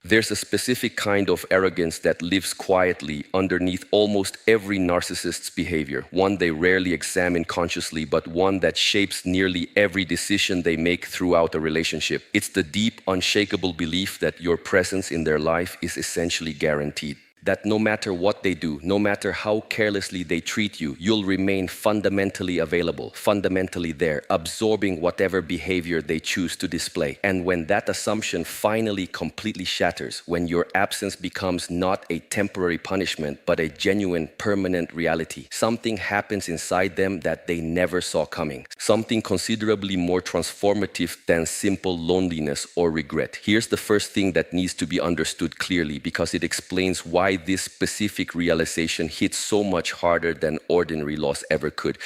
There's a specific kind of arrogance that lives quietly underneath almost every narcissist's behavior, one they rarely examine consciously, but one that shapes nearly every decision they make throughout a relationship. It's the deep, unshakable belief that your presence in their life is essentially guaranteed. That no matter what they do, no matter how carelessly they treat you, you'll remain fundamentally available, fundamentally there, absorbing whatever behavior they choose to display. And when that assumption finally completely shatters, when your absence becomes not a temporary punishment, but a genuine, permanent reality, something happens inside them that they never saw coming. Something considerably more transformative than simple loneliness or regret. Here's the first thing that needs to be understood clearly, because it explains why this specific realization hits so much harder than ordinary loss ever could.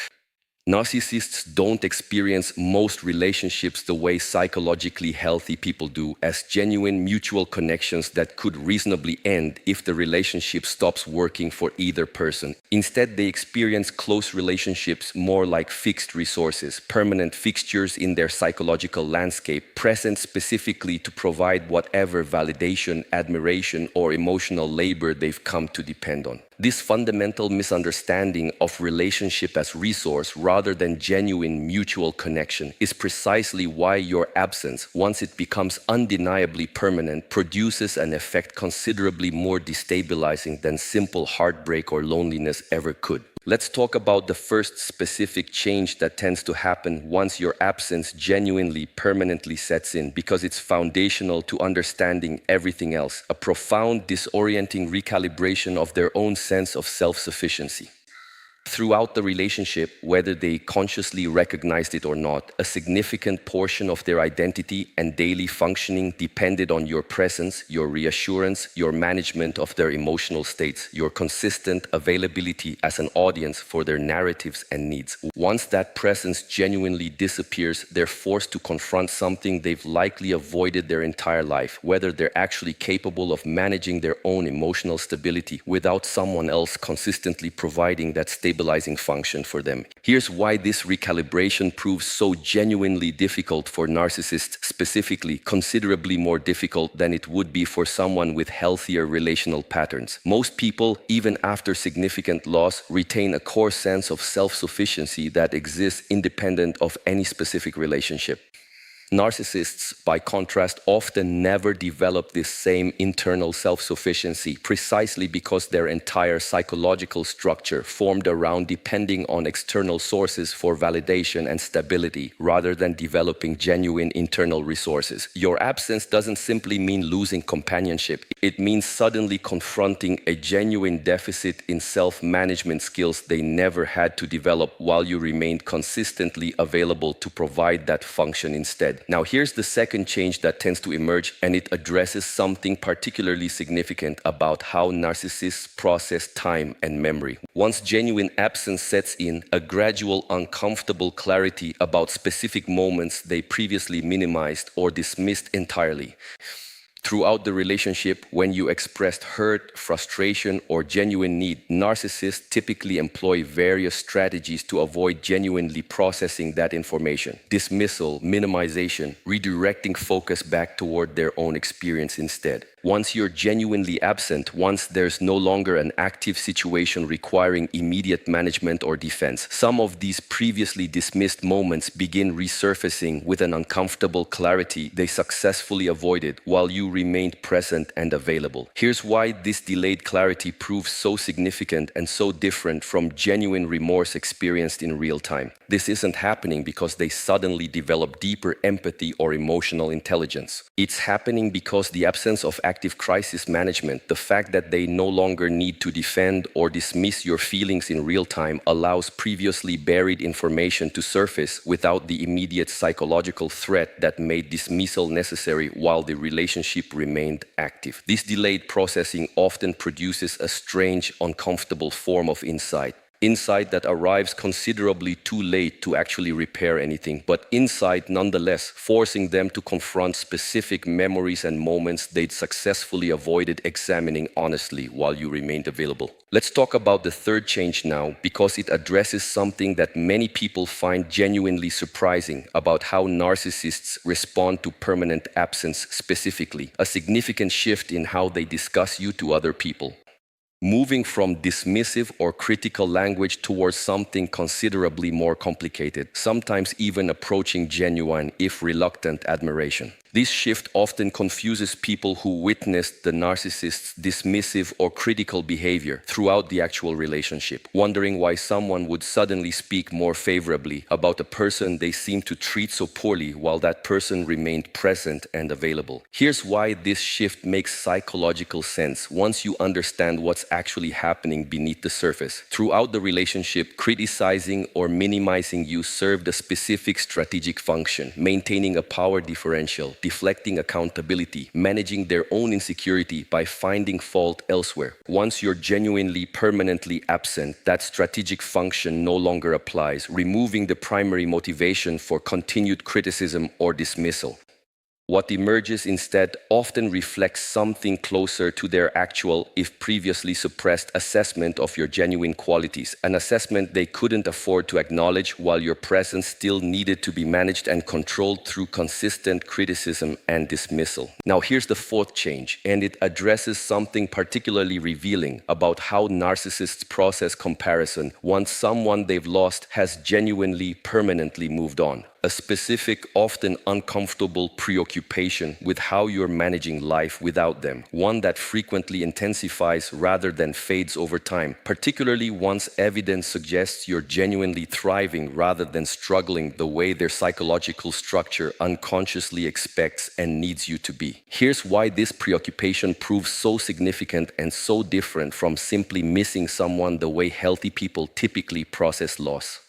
Narcissists don't experience most relationships the way psychologically healthy people do, as genuine mutual connections that could reasonably end if the relationship stops working for either person. Instead, they experience close relationships more like fixed resources, permanent fixtures in their psychological landscape, present specifically to provide whatever validation, admiration, or emotional labor they've come to depend on. This fundamental misunderstanding of relationship as resource rather than genuine mutual connection is precisely why your absence, once it becomes undeniably permanent, produces an effect considerably more destabilizing than simple heartbreak or loneliness ever could. Let's talk about the first specific change that tends to happen once your absence genuinely, permanently sets in, because it's foundational to understanding everything else, a profound, disorienting recalibration of their own sense of self-sufficiency. Throughout the relationship, whether they consciously recognized it or not, a significant portion of their identity and daily functioning depended on your presence, your reassurance, your management of their emotional states, your consistent availability as an audience for their narratives and needs. Once that presence genuinely disappears, they're forced to confront something they've likely avoided their entire life, whether they're actually capable of managing their own emotional stability without someone else consistently providing that stabilizing function for them. Here's why this recalibration proves so genuinely difficult for narcissists, specifically considerably more difficult than it would be for someone with healthier relational patterns. Most people, even after significant loss, retain a core sense of self-sufficiency that exists independent of any specific relationship. Narcissists, by contrast, often never develop this same internal self-sufficiency, precisely because their entire psychological structure formed around depending on external sources for validation and stability, rather than developing genuine internal resources. Your absence doesn't simply mean losing companionship. It means suddenly confronting a genuine deficit in self-management skills they never had to develop while you remained consistently available to provide that function instead. Now, here's the second change that tends to emerge, and it addresses something particularly significant about how narcissists process time and memory. Once genuine absence sets in, a gradual, uncomfortable clarity about specific moments they previously minimized or dismissed entirely. Throughout the relationship, when you expressed hurt, frustration, or genuine need, narcissists typically employ various strategies to avoid genuinely processing that information. Dismissal, minimization, redirecting focus back toward their own experience instead. Once you're genuinely absent, once there's no longer an active situation requiring immediate management or defense, some of these previously dismissed moments begin resurfacing with an uncomfortable clarity they successfully avoided while you remained present and available. Here's why this delayed clarity proves so significant and so different from genuine remorse experienced in real time. This isn't happening because they suddenly develop deeper empathy or emotional intelligence. It's happening because the absence of active crisis management, the fact that they no longer need to defend or dismiss your feelings in real time, allows previously buried information to surface without the immediate psychological threat that made dismissal necessary while the relationship remained active. This delayed processing often produces a strange, uncomfortable form of insight. Insight that arrives considerably too late to actually repair anything, but insight nonetheless, forcing them to confront specific memories and moments they'd successfully avoided examining honestly while you remained available. Let's talk about the third change now, because it addresses something that many people find genuinely surprising about how narcissists respond to permanent absence specifically, a significant shift in how they discuss you to other people. Moving from dismissive or critical language towards something considerably more complicated, sometimes even approaching genuine, if reluctant, admiration. This shift often confuses people who witnessed the narcissist's dismissive or critical behavior throughout the actual relationship, wondering why someone would suddenly speak more favorably about a person they seemed to treat so poorly while that person remained present and available. Here's why this shift makes psychological sense once you understand what's actually happening beneath the surface. Throughout the relationship, criticizing or minimizing you served a specific strategic function, maintaining a power differential, deflecting accountability, managing their own insecurity by finding fault elsewhere. Once you're genuinely, permanently absent, that strategic function no longer applies, removing the primary motivation for continued criticism or dismissal. What emerges instead often reflects something closer to their actual, if previously suppressed, assessment of your genuine qualities, an assessment they couldn't afford to acknowledge while your presence still needed to be managed and controlled through consistent criticism and dismissal. Now here's the fourth change, and it addresses something particularly revealing about how narcissists process comparison once someone they've lost has genuinely, permanently moved on. A specific, often uncomfortable preoccupation with how you're managing life without them, one that frequently intensifies rather than fades over time, particularly once evidence suggests you're genuinely thriving rather than struggling the way their psychological structure unconsciously expects and needs you to be. Here's why this preoccupation proves so significant and so different from simply missing someone the way healthy people typically process loss.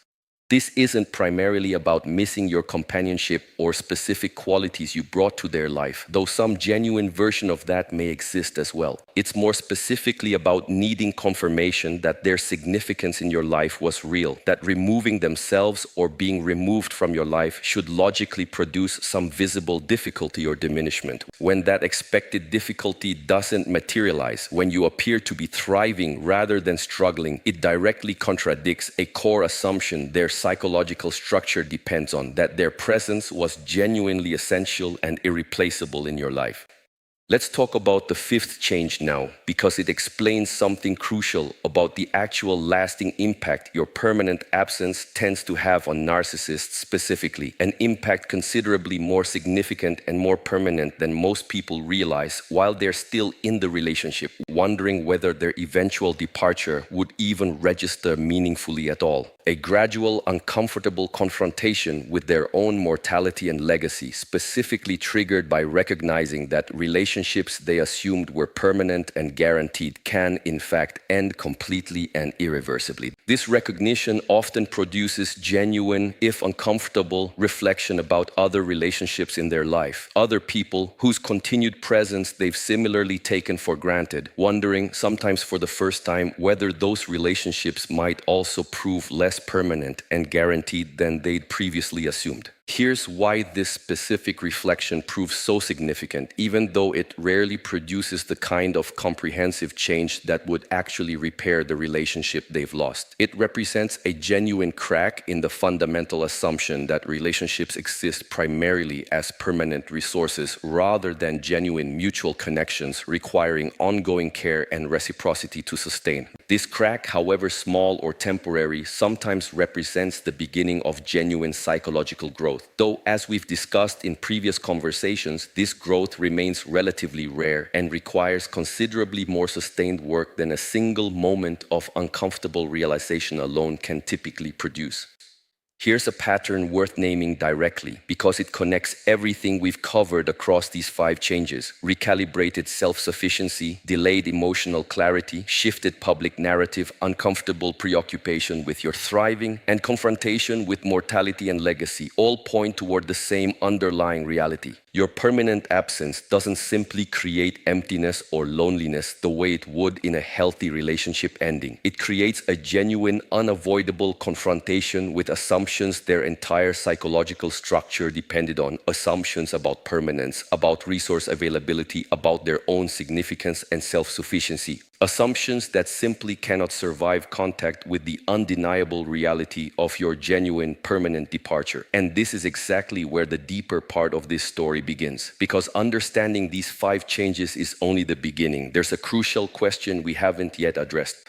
This isn't primarily about missing your companionship or specific qualities you brought to their life, though some genuine version of that may exist as well. It's more specifically about needing confirmation that their significance in your life was real, that removing themselves or being removed from your life should logically produce some visible difficulty or diminishment. When that expected difficulty doesn't materialize, when you appear to be thriving rather than struggling, it directly contradicts a core assumption their psychological structure depends on, that their presence was genuinely essential and irreplaceable in your life. Let's talk about the fifth change now, because it explains something crucial about the actual lasting impact your permanent absence tends to have on narcissists specifically, an impact considerably more significant and more permanent than most people realize while they're still in the relationship, wondering whether their eventual departure would even register meaningfully at all. A gradual, uncomfortable confrontation with their own mortality and legacy, specifically triggered by recognizing that relationships they assumed were permanent and guaranteed can, in fact, end completely and irreversibly. This recognition often produces genuine, if uncomfortable, reflection about other relationships in their life, other people whose continued presence they've similarly taken for granted, wondering, sometimes for the first time, whether those relationships might also prove less permanent and guaranteed than they'd previously assumed. Here's why this specific reflection proves so significant, even though it rarely produces the kind of comprehensive change that would actually repair the relationship they've lost. It represents a genuine crack in the fundamental assumption that relationships exist primarily as permanent resources rather than genuine mutual connections requiring ongoing care and reciprocity to sustain. This crack, however small or temporary, sometimes represents the beginning of genuine psychological growth. Though, as we've discussed in previous conversations, this growth remains relatively rare and requires considerably more sustained work than a single moment of uncomfortable realization alone can typically produce. Here's a pattern worth naming directly, because it connects everything we've covered across these 5 changes: recalibrated self-sufficiency, delayed emotional clarity, shifted public narrative, uncomfortable preoccupation with your thriving, and confrontation with mortality and legacy, all point toward the same underlying reality. Your permanent absence doesn't simply create emptiness or loneliness the way it would in a healthy relationship ending. It creates a genuine, unavoidable confrontation with assumptions their entire psychological structure depended on. Assumptions about permanence, about resource availability, about their own significance and self-sufficiency. Assumptions that simply cannot survive contact with the undeniable reality of your genuine, permanent departure. And this is exactly where the deeper part of this story begins. Because understanding these 5 changes is only the beginning. There's a crucial question we haven't yet addressed.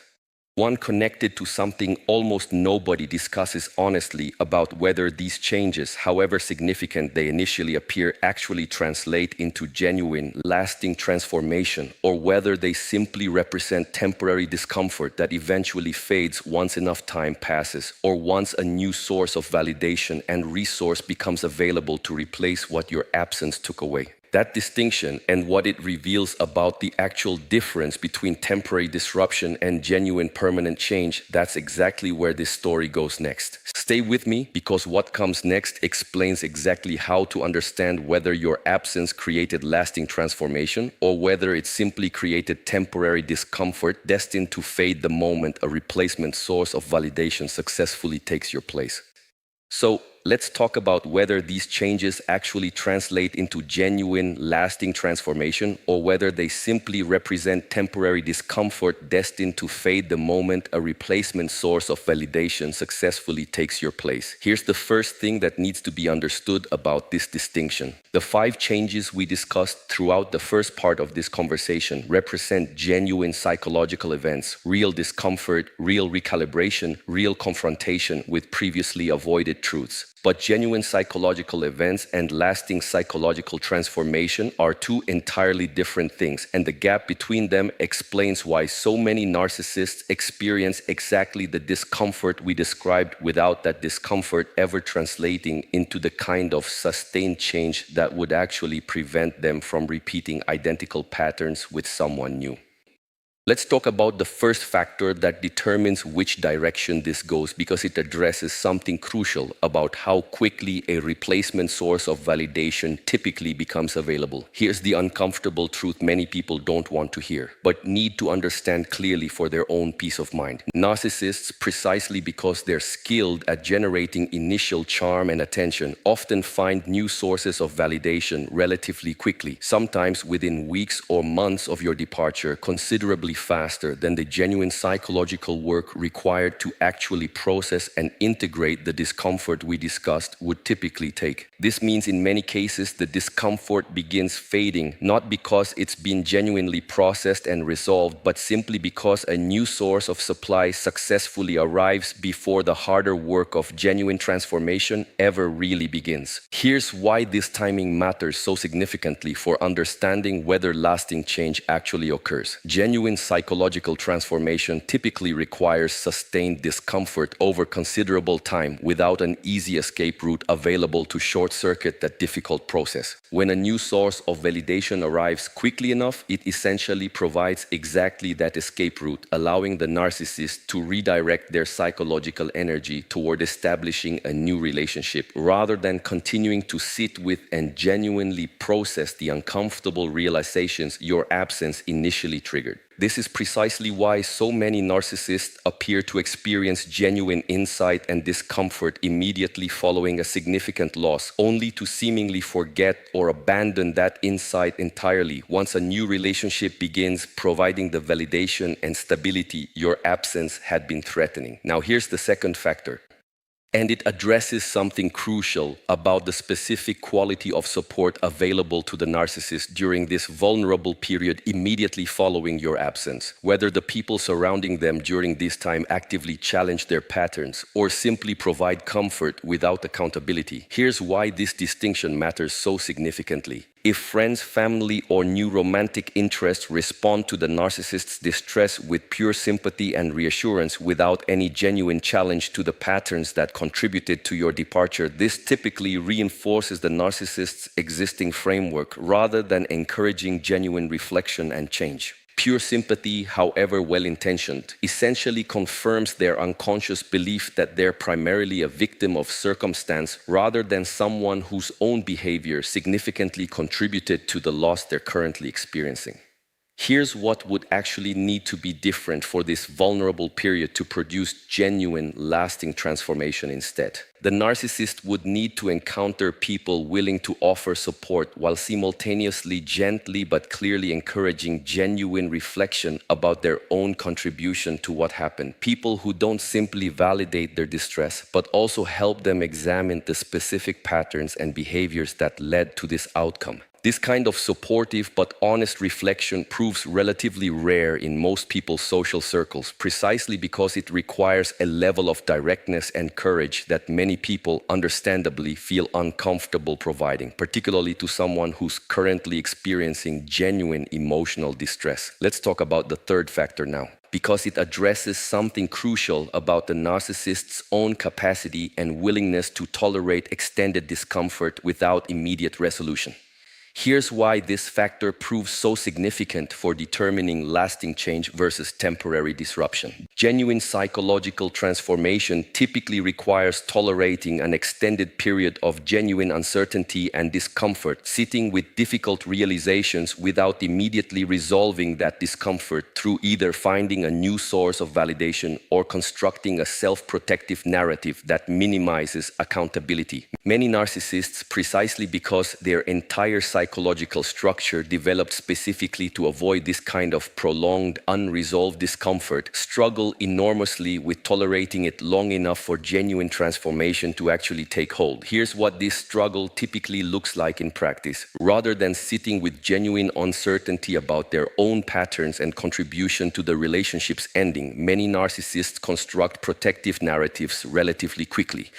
One connected to something almost nobody discusses honestly about whether these changes, however significant they initially appear, actually translate into genuine, lasting transformation, or whether they simply represent temporary discomfort that eventually fades once enough time passes, or once a new source of validation and resource becomes available to replace what your absence took away. That distinction and what it reveals about the actual difference between temporary disruption and genuine permanent change, that's exactly where this story goes next. Stay with me, because what comes next explains exactly how to understand whether your absence created lasting transformation or whether it simply created temporary discomfort destined to fade the moment a replacement source of validation successfully takes your place. So, let's talk about whether these changes actually translate into genuine, lasting transformation, or whether they simply represent temporary discomfort destined to fade the moment a replacement source of validation successfully takes your place. Here's the first thing that needs to be understood about this distinction. The 5 changes we discussed throughout the first part of this conversation represent genuine psychological events, real discomfort, real recalibration, real confrontation with previously avoided truths. But genuine psychological events and lasting psychological transformation are 2 entirely different things, and the gap between them explains why so many narcissists experience exactly the discomfort we described without that discomfort ever translating into the kind of sustained change that would actually prevent them from repeating identical patterns with someone new. Let's talk about the first factor that determines which direction this goes, because it addresses something crucial about how quickly a replacement source of validation typically becomes available. Here's the uncomfortable truth many people don't want to hear, but need to understand clearly for their own peace of mind. Narcissists, precisely because they're skilled at generating initial charm and attention, often find new sources of validation relatively quickly, sometimes within weeks or months of your departure, considerably faster than the genuine psychological work required to actually process and integrate the discomfort we discussed would typically take. This means in many cases the discomfort begins fading, not because it's been genuinely processed and resolved, but simply because a new source of supply successfully arrives before the harder work of genuine transformation ever really begins. Here's why this timing matters so significantly for understanding whether lasting change actually occurs. Genuine psychological transformation typically requires sustained discomfort over considerable time without an easy escape route available to short-circuit that difficult process. When a new source of validation arrives quickly enough, it essentially provides exactly that escape route, allowing the narcissist to redirect their psychological energy toward establishing a new relationship, rather than continuing to sit with and genuinely process the uncomfortable realizations your absence initially triggered. This is precisely why so many narcissists appear to experience genuine insight and discomfort immediately following a significant loss, only to seemingly forget or abandon that insight entirely once a new relationship begins providing the validation and stability your absence had been threatening. Now, here's the second factor. And it addresses something crucial about the specific quality of support available to the narcissist during this vulnerable period immediately following your absence. Whether the people surrounding them during this time actively challenge their patterns or simply provide comfort without accountability. Here's why this distinction matters so significantly. If friends, family, or new romantic interests respond to the narcissist's distress with pure sympathy and reassurance without any genuine challenge to the patterns that contributed to your departure, this typically reinforces the narcissist's existing framework rather than encouraging genuine reflection and change. Pure sympathy, however well-intentioned, essentially confirms their unconscious belief that they're primarily a victim of circumstance rather than someone whose own behavior significantly contributed to the loss they're currently experiencing. Here's what would actually need to be different for this vulnerable period to produce genuine, lasting transformation instead. The narcissist would need to encounter people willing to offer support while simultaneously gently but clearly encouraging genuine reflection about their own contribution to what happened. People who don't simply validate their distress, but also help them examine the specific patterns and behaviors that led to this outcome. This kind of supportive but honest reflection proves relatively rare in most people's social circles, precisely because it requires a level of directness and courage that many people understandably feel uncomfortable providing, particularly to someone who's currently experiencing genuine emotional distress. Let's talk about the third factor now, because it addresses something crucial about the narcissist's own capacity and willingness to tolerate extended discomfort without immediate resolution. Here's why this factor proves so significant for determining lasting change versus temporary disruption. Genuine psychological transformation typically requires tolerating an extended period of genuine uncertainty and discomfort, sitting with difficult realizations without immediately resolving that discomfort through either finding a new source of validation or constructing a self-protective narrative that minimizes accountability. Many narcissists, precisely because their entire psychological structure developed specifically to avoid this kind of prolonged, unresolved discomfort, struggle enormously with tolerating it long enough for genuine transformation to actually take hold. Here's what this struggle typically looks like in practice. Rather than sitting with genuine uncertainty about their own patterns and contribution to the relationship's ending, many narcissists construct protective narratives relatively quickly.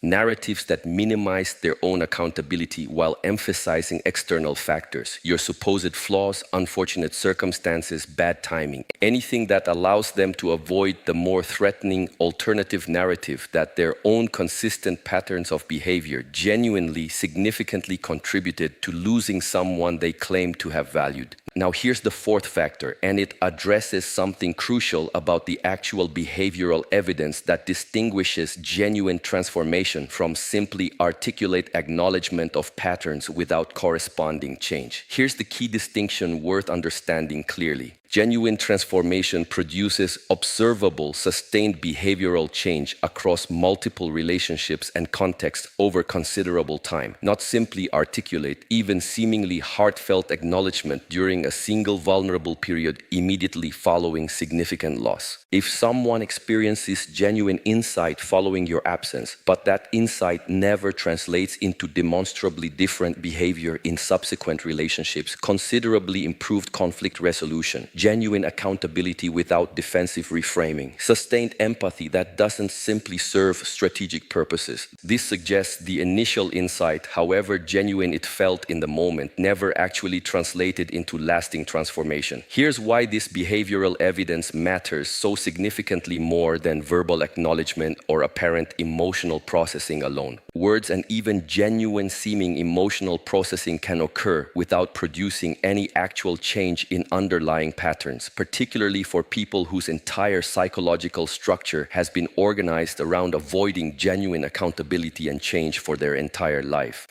Narratives that minimize their own accountability while emphasizing external factors, your supposed flaws, unfortunate circumstances, bad timing, anything that allows them to avoid the more threatening alternative narrative that their own consistent patterns of behavior genuinely significantly contributed to losing someone they claim to have valued. Now here's the fourth factor, and it addresses something crucial about the actual behavioral evidence that distinguishes genuine transformation from simply articulate acknowledgement of patterns without corresponding change. Here's the key distinction worth understanding clearly. Genuine transformation produces observable, sustained behavioral change across multiple relationships and contexts over considerable time, not simply articulate, even seemingly heartfelt acknowledgement during a single vulnerable period immediately following significant loss. If someone experiences genuine insight following your absence, but that insight never translates into demonstrably different behavior in subsequent relationships, considerably improved conflict resolution, genuine accountability without defensive reframing, sustained empathy that doesn't simply serve strategic purposes. This suggests the initial insight, however genuine it felt in the moment, never actually translated into lasting transformation. Here's why this behavioral evidence matters so significantly more than verbal acknowledgement or apparent emotional processing alone. Words and even genuine seeming emotional processing can occur without producing any actual change in underlying patterns, particularly for people whose entire psychological structure has been organized around avoiding genuine accountability and change for their entire life.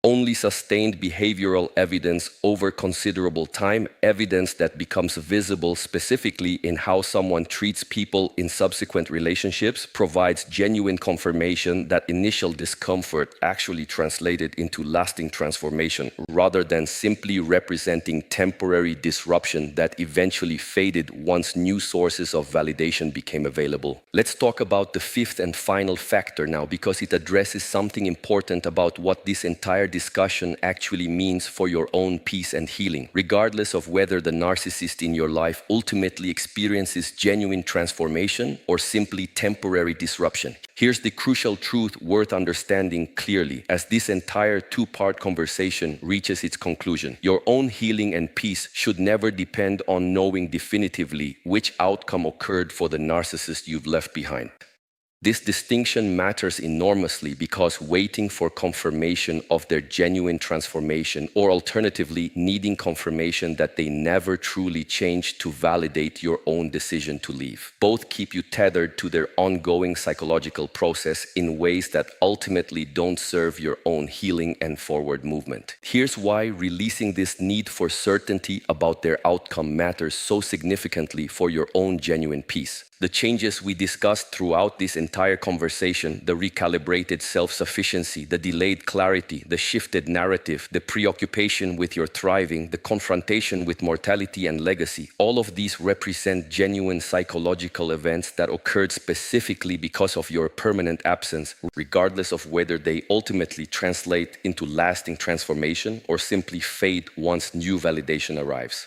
Only sustained behavioral evidence over considerable time, evidence that becomes visible specifically in how someone treats people in subsequent relationships, provides genuine confirmation that initial discomfort actually translated into lasting transformation, rather than simply representing temporary disruption that eventually faded once new sources of validation became available. Let's talk about the fifth and final factor now, because it addresses something important about what this entire discussion actually means for your own peace and healing, regardless of whether the narcissist in your life ultimately experiences genuine transformation or simply temporary disruption. Here's the crucial truth worth understanding clearly as this entire two-part conversation reaches its conclusion. Your own healing and peace should never depend on knowing definitively which outcome occurred for the narcissist you've left behind. This distinction matters enormously because waiting for confirmation of their genuine transformation, or alternatively, needing confirmation that they never truly changed to validate your own decision to leave, both keep you tethered to their ongoing psychological process in ways that ultimately don't serve your own healing and forward movement. Here's why releasing this need for certainty about their outcome matters so significantly for your own genuine peace. The changes we discussed throughout this entire conversation, the recalibrated self-sufficiency, the delayed clarity, the shifted narrative, the preoccupation with your thriving, the confrontation with mortality and legacy, all of these represent genuine psychological events that occurred specifically because of your permanent absence, regardless of whether they ultimately translate into lasting transformation or simply fade once new validation arrives.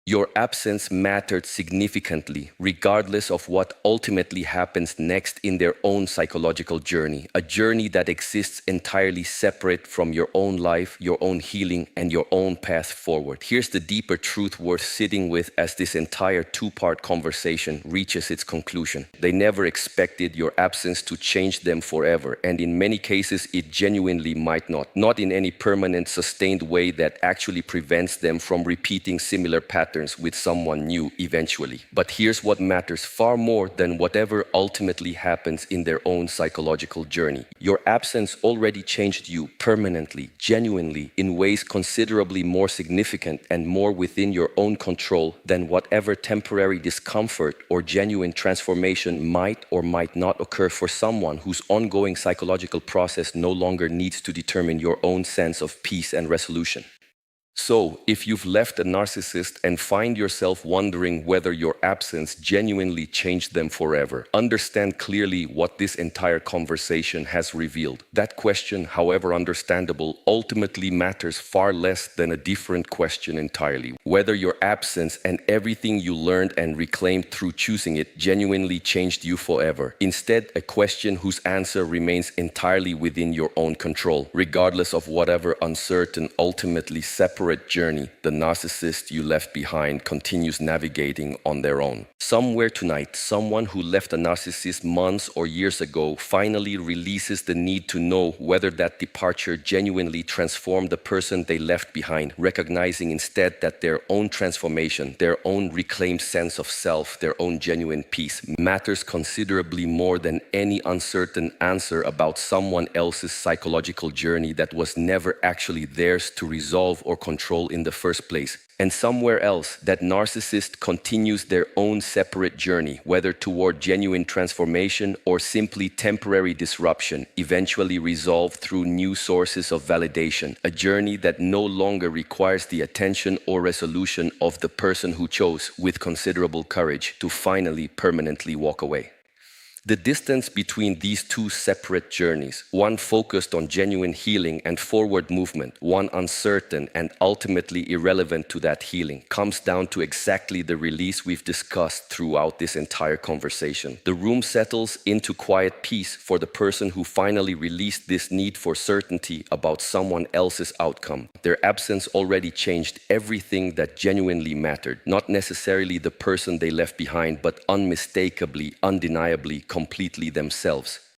Your absence mattered significantly, regardless of what ultimately happens next in their own psychological journey, a journey that exists entirely separate from your own life, your own healing, and your own path forward. Here's the deeper truth worth sitting with as this entire two-part conversation reaches its conclusion. They never expected your absence to change them forever, and in many cases, it genuinely might not in any permanent, sustained way that actually prevents them from repeating similar patterns with someone new eventually. But here's what matters far more than whatever ultimately happens in their own psychological journey. Your absence already changed you permanently, genuinely, in ways considerably more significant and more within your own control than whatever temporary discomfort or genuine transformation might or might not occur for someone whose ongoing psychological process no longer needs to determine your own sense of peace and resolution. So, if you've left a narcissist and find yourself wondering whether your absence genuinely changed them forever, understand clearly what this entire conversation has revealed. That question, however understandable, ultimately matters far less than a different question entirely. Whether your absence and everything you learned and reclaimed through choosing it genuinely changed you forever. Instead, a question whose answer remains entirely within your own control, regardless of whatever uncertain, ultimately separate journey the narcissist you left behind continues navigating on their own. Somewhere tonight, someone who left a narcissist months or years ago finally releases the need to know whether that departure genuinely transformed the person they left behind, recognizing instead that their own transformation, their own reclaimed sense of self, their own genuine peace matters considerably more than any uncertain answer about someone else's psychological journey that was never actually theirs to resolve or control in the first place. And somewhere else, that narcissist continues their own separate journey, whether toward genuine transformation or simply temporary disruption, eventually resolved through new sources of validation, a journey that no longer requires the attention or resolution of the person who chose, with considerable courage, to finally permanently walk away. The distance between these two separate journeys, one focused on genuine healing and forward movement, one uncertain and ultimately irrelevant to that healing, comes down to exactly the release we've discussed throughout this entire conversation. The room settles into quiet peace for the person who finally released this need for certainty about someone else's outcome. Their absence already changed everything that genuinely mattered, not necessarily the person they left behind, but unmistakably, undeniably, completely themselves.